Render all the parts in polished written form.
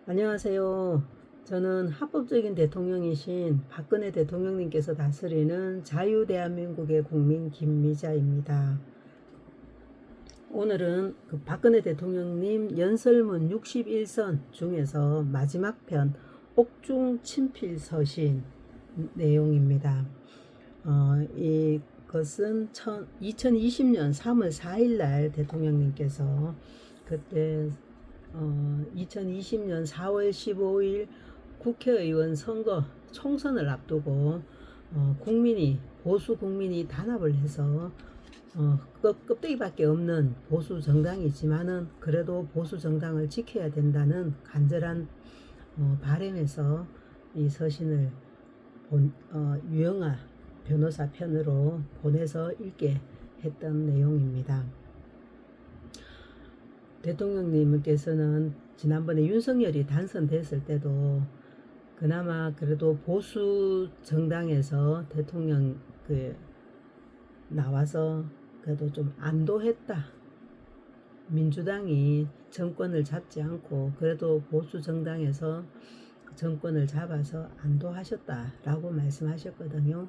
안녕하세요. 저는 합법적인 대통령이신 박근혜 대통령님께서 다스리는 자유대한민국의 국민 김미자입니다. 오늘은 그 박근혜 대통령님 연설문 61선 중에서 마지막 편 옥중 친필 서신 내용입니다. 이것은 2020년 3월 4일 날 대통령님께서 그때 2020년 4월 15일 국회의원 선거 총선을 앞두고 보수 국민이 단합을 해서 껍데기밖에 없는 보수 정당이지만은 그래도 보수 정당을 지켜야 된다는 간절한 바람에서 이 서신을 유영아 변호사 편으로 보내서 읽게 했던 내용입니다. 대통령님께서는 지난번에 윤석열이 당선됐을 때도 그나마 그래도 보수 정당에서 대통령 나와서 그래도 좀 안도했다. 민주당이 정권을 잡지 않고 그래도 보수 정당에서 정권을 잡아서 안도하셨다라고 말씀하셨거든요.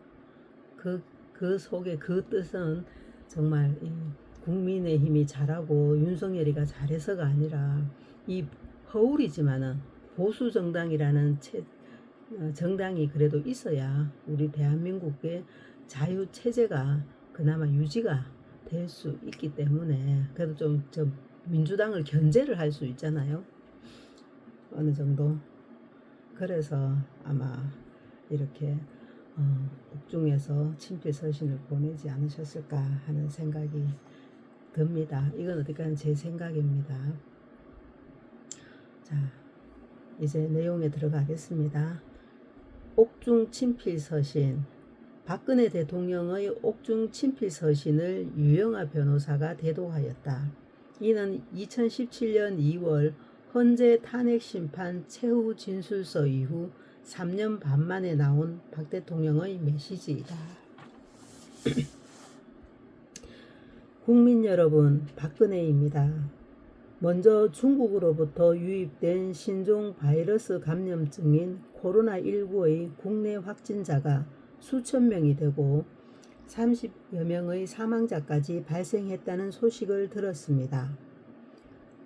그 속에 그 뜻은 정말 국민의힘이 잘하고 윤석열이가 잘해서가 아니라 이 허울이지만은 보수 정당이라는 정당이 그래도 있어야 우리 대한민국의 자유 체제가 그나마 유지가 될 수 있기 때문에 그래도 좀 민주당을 견제를 할 수 있잖아요. 어느 정도. 그래서 아마 이렇게 옥중에서 친필 서신을 보내지 않으셨을까 하는 생각이 듭니다. 이건 어디까지 제 생각입니다. 자, 이제 내용에 들어가겠습니다. 옥중 친필 서신. 박근혜 대통령의 옥중 친필 서신을 유영아 변호사가 대도하였다. 이는 2017년 2월 헌재 탄핵 심판 최후 진술서 이후 3년 반 만에 나온 박 대통령의 메시지이다. 국민 여러분, 박근혜입니다. 먼저 중국으로부터 유입된 신종 바이러스 감염증인 코로나19의 국내 확진자가 수천 명이 되고 30여 명의 사망자까지 발생했다는 소식을 들었습니다.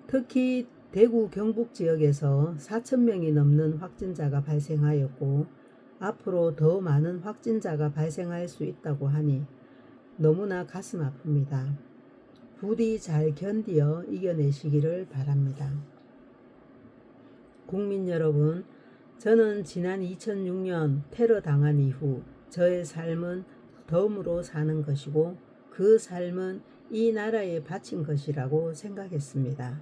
특히 대구 경북 지역에서 4천 명이 넘는 확진자가 발생하였고 앞으로 더 많은 확진자가 발생할 수 있다고 하니 너무나 가슴 아픕니다. 부디 잘 견디어 이겨내시기를 바랍니다. 국민 여러분, 저는 지난 2006년 테러 당한 이후 저의 삶은 덤으로 사는 것이고 그 삶은 이 나라에 바친 것이라고 생각했습니다.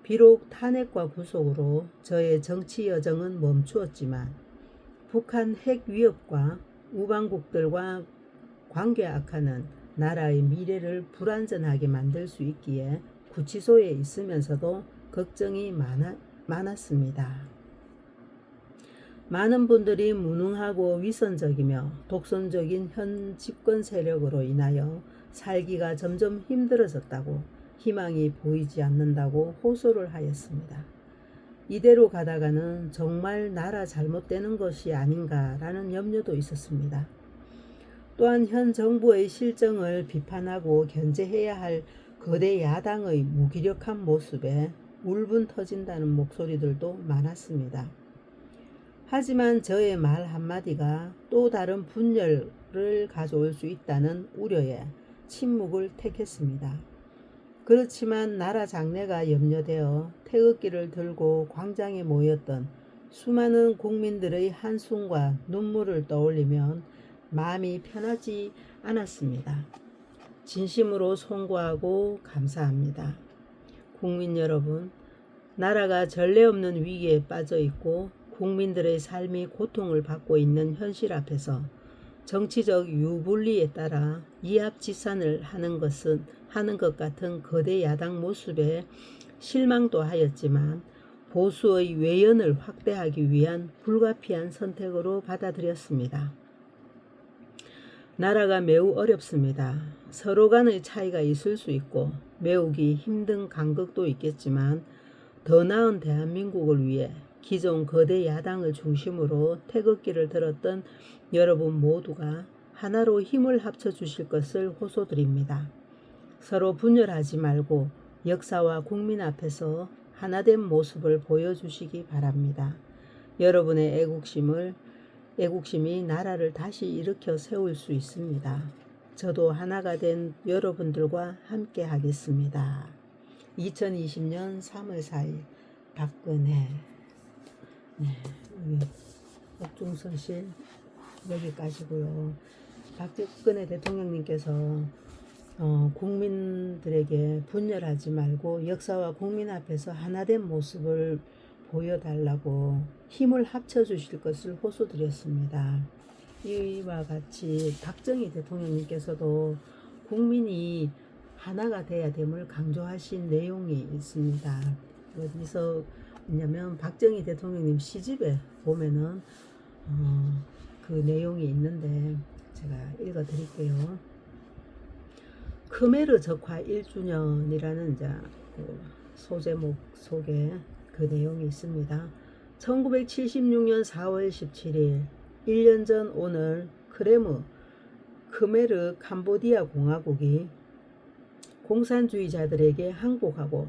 비록 탄핵과 구속으로 저의 정치 여정은 멈추었지만 북한 핵 위협과 우방국들과 관계 악화는 나라의 미래를 불안전하게 만들 수 있기에 구치소에 있으면서도 걱정이 많았습니다. 많은 분들이 무능하고 위선적이며 독선적인 현 집권 세력으로 인하여 살기가 점점 힘들어졌다고 희망이 보이지 않는다고 호소를 하였습니다. 이대로 가다가는 정말 나라 잘못되는 것이 아닌가라는 염려도 있었습니다. 또한 현 정부의 실정을 비판하고 견제해야 할 거대 야당의 무기력한 모습에 울분 터진다는 목소리들도 많았습니다. 하지만 저의 말 한마디가 또 다른 분열을 가져올 수 있다는 우려에 침묵을 택했습니다. 그렇지만 나라 장래가 염려되어 태극기를 들고 광장에 모였던 수많은 국민들의 한숨과 눈물을 떠올리면 마음이 편하지 않았습니다. 진심으로 송구하고 감사합니다. 국민 여러분, 나라가 전례 없는 위기에 빠져 있고 국민들의 삶이 고통을 받고 있는 현실 앞에서 정치적 유불리에 따라 이합집산을 하는 것 같은 거대 야당 모습에 실망도 하였지만 보수의 외연을 확대하기 위한 불가피한 선택으로 받아들였습니다. 나라가 매우 어렵습니다. 서로 간의 차이가 있을 수 있고 메우기 힘든 간극도 있겠지만 더 나은 대한민국을 위해 기존 거대 야당을 중심으로 태극기를 들었던 여러분 모두가 하나로 힘을 합쳐 주실 것을 호소드립니다. 서로 분열하지 말고 역사와 국민 앞에서 하나된 모습을 보여주시기 바랍니다. 여러분의 애국심이 나라를 다시 일으켜 세울 수 있습니다. 저도 하나가 된 여러분들과 함께 하겠습니다. 2020년 3월 4일 박근혜. 네, 여기 옥중서실 여기까지고요. 박근혜 대통령님께서 국민들에게 분열하지 말고 역사와 국민 앞에서 하나된 모습을 보여달라고 힘을 합쳐주실 것을 호소드렸습니다. 이와 같이 박정희 대통령님께서도 국민이 하나가 돼야 됨을 강조하신 내용이 있습니다. 어디서 있냐면 박정희 대통령님 시집에 보면은 그 내용이 있는데 제가 읽어 드릴게요. 크메르 적화 1주년이라는 이제 그 소제목 속에 그 내용이 있습니다. 1976년 4월 17일 1년 전 오늘 크메르 캄보디아 공화국이 공산주의자들에게 항복하고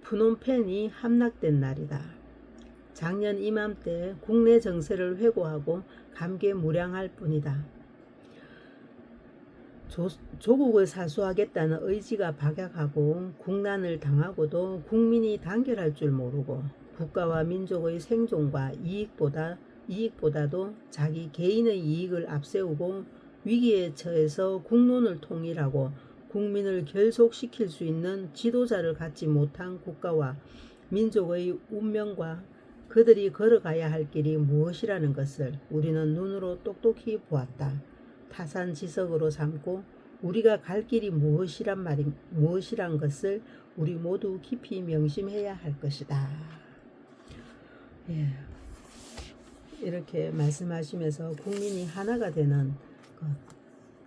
프놈펜이 함락된 날이다. 작년 이맘때 국내 정세를 회고하고 감개무량할 뿐이다. 조국을 사수하겠다는 의지가 박약하고 국난을 당하고도 국민이 단결할 줄 모르고 국가와 민족의 생존과 이익보다도 자기 개인의 이익을 앞세우고 위기에 처해서 국론을 통일하고 국민을 결속시킬 수 있는 지도자를 갖지 못한 국가와 민족의 운명과 그들이 걸어가야 할 길이 무엇이라는 것을 우리는 눈으로 똑똑히 보았다. 타산지석으로 삼고 우리가 갈 길이 무엇이란 것을 우리 모두 깊이 명심해야 할 것이다. 예, 이렇게 말씀하시면서 국민이 하나가 되는 것,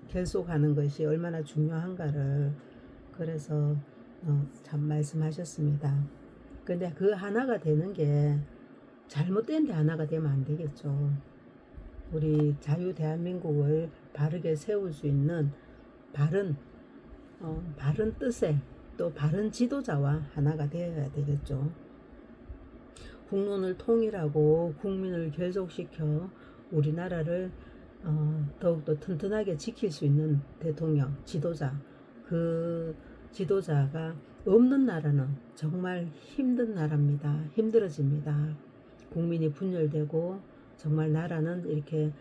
결속하는 것이 얼마나 중요한가를 그래서 참 말씀하셨습니다. 근데 그 하나가 되는 게 잘못된 데 하나가 되면 안 되겠죠. 우리 자유 대한민국을 바르게 세울 수 있는 바른 뜻에 또 바른 지도자와 하나가 되어야 되겠죠. 국론을 통일하고 국민을 결속시켜 우리나라를 더욱더 튼튼하게 지킬 수 있는 대통령, 지도자, 그 지도자가 없는 나라는 정말 힘든 나라입니다. 힘들어집니다. 국민이 분열되고 정말 나라는 이렇게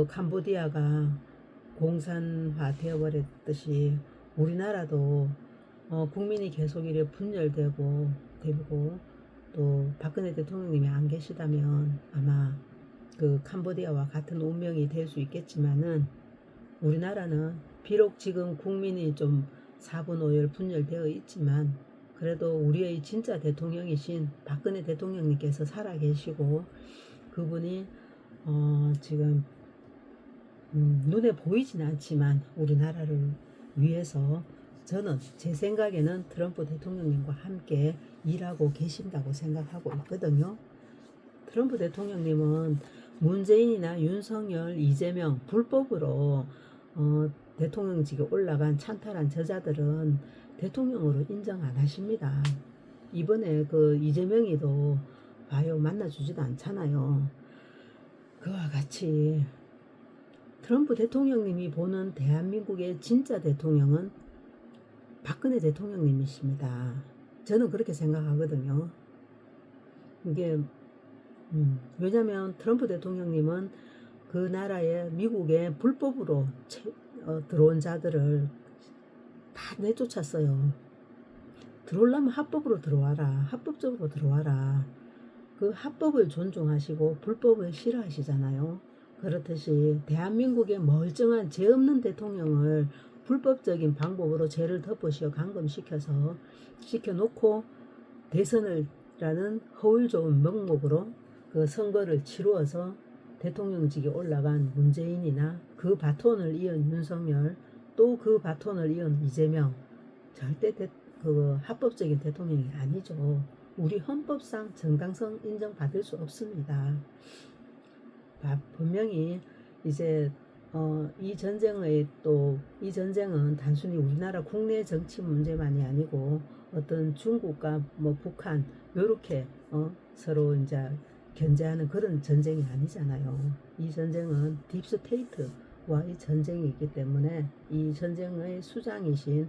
캄보디아가 공산화 되어버렸듯이 우리나라도 국민이 계속 이렇게 분열되고 또 박근혜 대통령님이 안 계시다면 아마 그 캄보디아와 같은 운명이 될 수 있겠지만은 우리나라는 비록 지금 국민이 좀 4분 5열 분열되어 있지만 그래도 우리의 진짜 대통령이신 박근혜 대통령님께서 살아계시고 그분이 지금 눈에 보이진 않지만 우리나라를 위해서 저는 제 생각에는 트럼프 대통령님과 함께 일하고 계신다고 생각하고 있거든요. 트럼프 대통령님은 문재인이나 윤석열, 이재명 불법으로 대통령직에 올라간 찬탈한 저자들은 대통령으로 인정 안 하십니다. 이번에 그 이재명이도 봐요, 만나주지도 않잖아요. 그와 같이 트럼프 대통령님이 보는 대한민국의 진짜 대통령은 박근혜 대통령님이십니다. 저는 그렇게 생각하거든요. 이게 왜냐하면 트럼프 대통령님은 그 나라에 미국에 불법으로 들어온 자들을 다 내쫓았어요. 들어오려면 합법으로 들어와라. 합법적으로 들어와라. 그 합법을 존중하시고 불법을 싫어하시잖아요. 그렇듯이 대한민국의 멀쩡한 죄 없는 대통령을 불법적인 방법으로 죄를 덮으시어 시켜놓고 대선을라는 허울 좋은 명목으로 그 선거를 치루어서 대통령직에 올라간 문재인이나 그 바톤을 이은 윤석열 또 그 바톤을 이은 이재명 절대 그 합법적인 대통령이 아니죠. 우리 헌법상 정당성 인정받을 수 없습니다. 분명히 이제 이 전쟁은 단순히 우리나라 국내 정치 문제만이 아니고 어떤 중국과 뭐 북한 요렇게 서로 이제 견제하는 그런 전쟁이 아니잖아요. 이 전쟁은 딥스테이트와의 전쟁이기 때문에 이 전쟁의 수장이신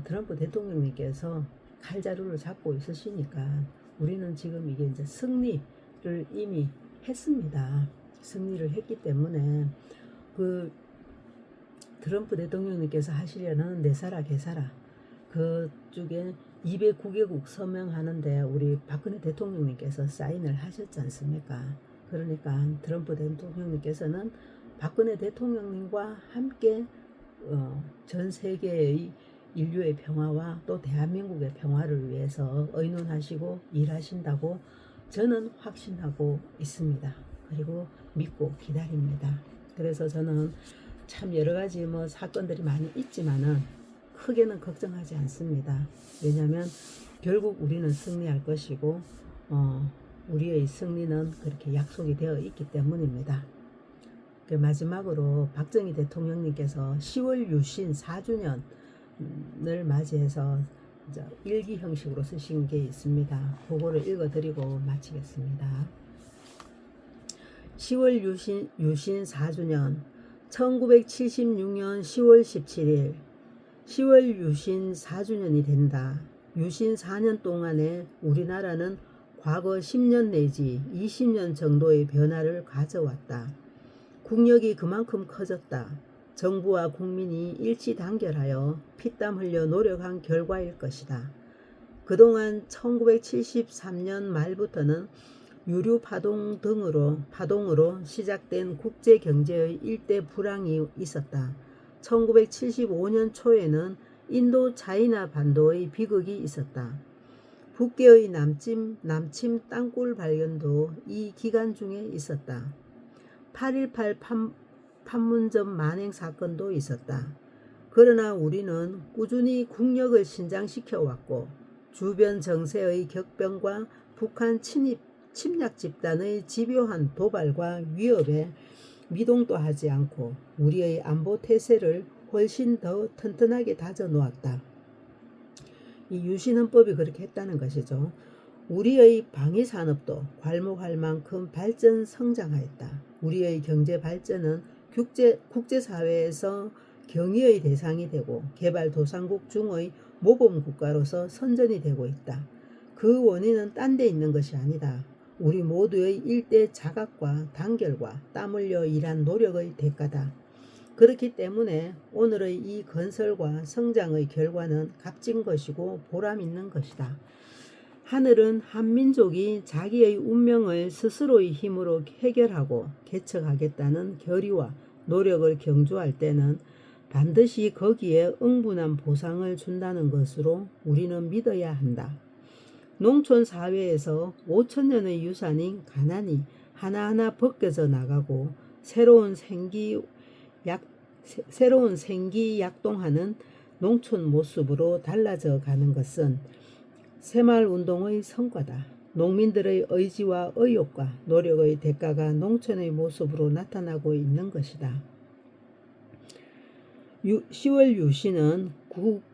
트럼프 대통령님께서 칼자루를 잡고 있으시니까 우리는 지금 이게 이제 승리를 이미 했습니다. 승리를 했기 때문에 그 트럼프 대통령님께서 하시려는 내사라 개사라 그쪽에 209개국 서명하는데 우리 박근혜 대통령님께서 사인을 하셨지 않습니까? 그러니까 트럼프 대통령님께서는 박근혜 대통령님과 함께 전 세계의 인류의 평화와 또 대한민국의 평화를 위해서 의논하시고 일하신다고 저는 확신하고 있습니다. 그리고 믿고 기다립니다. 그래서 저는 참 여러 가지 뭐 사건들이 많이 있지만은 크게는 걱정하지 않습니다. 왜냐하면 결국 우리는 승리할 것이고 우리의 승리는 그렇게 약속이 되어 있기 때문입니다. 마지막으로 박정희 대통령님께서 10월 유신 4주년을 맞이해서 일기 형식으로 쓰신 게 있습니다. 그거를 읽어드리고 마치겠습니다. 10월 유신 4주년 1976년 10월 17일 10월 유신 4주년이 된다. 유신 4년 동안에 우리나라는 과거 10년 내지 20년 정도의 변화를 가져왔다. 국력이 그만큼 커졌다. 정부와 국민이 일치단결하여 피땀 흘려 노력한 결과일 것이다. 그동안 1973년 말부터는 유류 파동으로 시작된 국제경제의 일대 불황이 있었다. 1975년 초에는 인도 차이나 반도의 비극이 있었다. 북계의 남침 땅굴 발견도 이 기간 중에 있었다. 8.18 판문점 만행 사건도 있었다. 그러나 우리는 꾸준히 국력을 신장시켜 왔고 주변 정세의 격변과 북한 침략 집단의 집요한 도발과 위협에 미동도 하지 않고 우리의 안보 태세를 훨씬 더 튼튼하게 다져 놓았다. 이 유신헌법이 그렇게 했다는 것이죠. 우리의 방위산업도 괄목할 만큼 발전 성장하였다. 우리의 경제 발전은 국제사회에서 경의의 대상이 되고 개발도상국 중의 모범국가로서 선전이 되고 있다. 그 원인은 딴 데 있는 것이 아니다. 우리 모두의 일대 자각과 단결과 땀 흘려 일한 노력의 대가다. 그렇기 때문에 오늘의 이 건설과 성장의 결과는 값진 것이고 보람 있는 것이다. 하늘은 한민족이 자기의 운명을 스스로의 힘으로 해결하고 개척하겠다는 결의와 노력을 경주할 때는 반드시 거기에 응분한 보상을 준다는 것으로 우리는 믿어야 한다. 농촌 사회에서 5천년의 유산인 가난이 하나하나 벗겨져 나가고 새로운 생기 약동하는 농촌 모습으로 달라져 가는 것은 새마을운동의 성과다. 농민들의 의지와 의욕과 노력의 대가가 농촌의 모습으로 나타나고 있는 것이다. 10월 유신은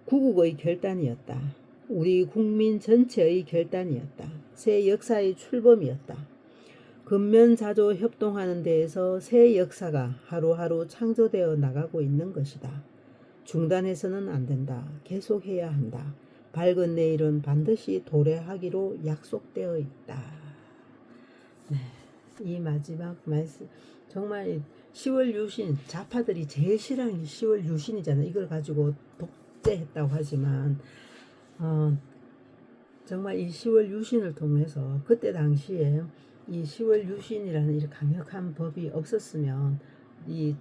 구국의 결단이었다. 우리 국민 전체의 결단이었다. 새 역사의 출범이었다. 근면자조 협동하는 데에서 새 역사가 하루하루 창조되어 나가고 있는 것이다. 중단해서는 안 된다. 계속해야 한다. 밝은 내일은 반드시 도래하기로 약속되어 있다. 네, 이 마지막 말씀 정말 10월 유신 좌파들이 제일 싫어하는 10월 유신이잖아요. 이걸 가지고 독재했다고 하지만 정말 이 10월 유신을 통해서 그때 당시에 이 10월 유신이라는 이 강력한 법이 없었으면 이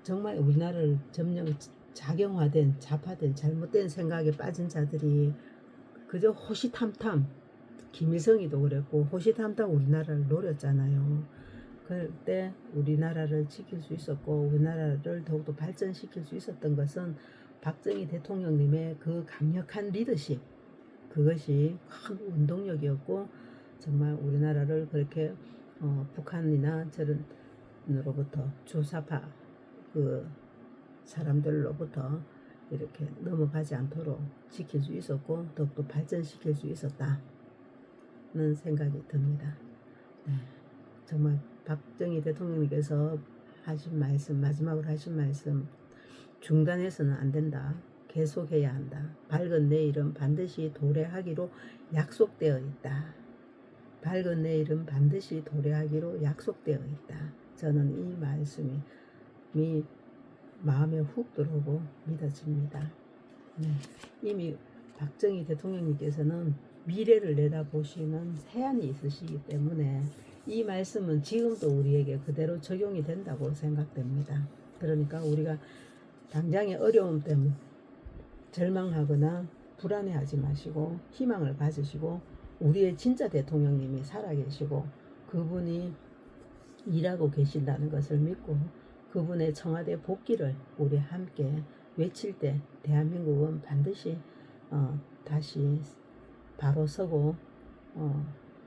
정말 우리나라를 점령 작용화된 좌파된 잘못된 생각에 빠진 자들이 그저 호시탐탐 김일성이도 그랬고 호시탐탐 우리나라를 노렸잖아요. 그때 우리나라를 지킬 수 있었고 우리나라를 더욱더 발전시킬 수 있었던 것은 박정희 대통령님의 그 강력한 리더십, 그것이 큰 원동력이었고 정말 우리나라를 그렇게 북한이나 저런으로부터 주사파 그 사람들로부터 이렇게 넘어가지 않도록 지킬 수 있었고 더욱더 발전시킬 수 있었다는 생각이 듭니다. 네, 정말 박정희 대통령님께서 하신 말씀, 마지막으로 하신 말씀, 중단해서는 안 된다. 계속해야 한다. 밝은 내일은 반드시 도래하기로 약속되어 있다. 밝은 내일은 반드시 도래하기로 약속되어 있다. 저는 이 말씀이 마음에 훅 들어오고 믿어집니다. 네. 이미 박정희 대통령님께서는 미래를 내다보시는 세안이 있으시기 때문에 이 말씀은 지금도 우리에게 그대로 적용이 된다고 생각됩니다. 그러니까 우리가 당장의 어려움 때문에 절망하거나 불안해하지 마시고 희망을 가지시고 우리의 진짜 대통령님이 살아계시고 그분이 일하고 계신다는 것을 믿고 그분의 청와대 복귀를 우리 함께 외칠 때 대한민국은 반드시 다시 바로 서고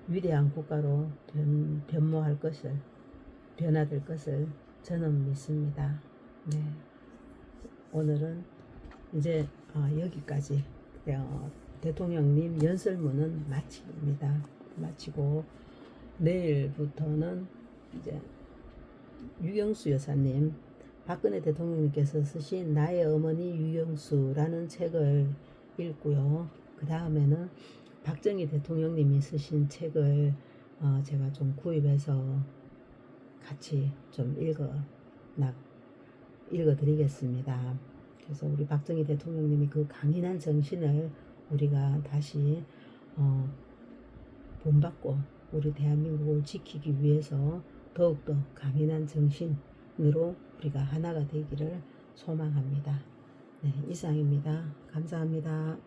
위대한 국가로 변모할 것을, 변화될 것을 저는 믿습니다. 네. 오늘은 이제 여기까지 대통령님 연설문은 마칩니다. 마치고 내일부터는 이제 유경수 여사님, 박근혜 대통령님께서 쓰신 나의 어머니 유경수라는 책을 읽고요. 그 다음에는 박정희 대통령님이 쓰신 책을 제가 좀 구입해서 같이 좀 읽어드리겠습니다. 그래서 우리 박정희 대통령님이 그 강인한 정신을 우리가 다시 본받고 우리 대한민국을 지키기 위해서 더욱더 강인한 정신으로 우리가 하나가 되기를 소망합니다. 네, 이상입니다. 감사합니다.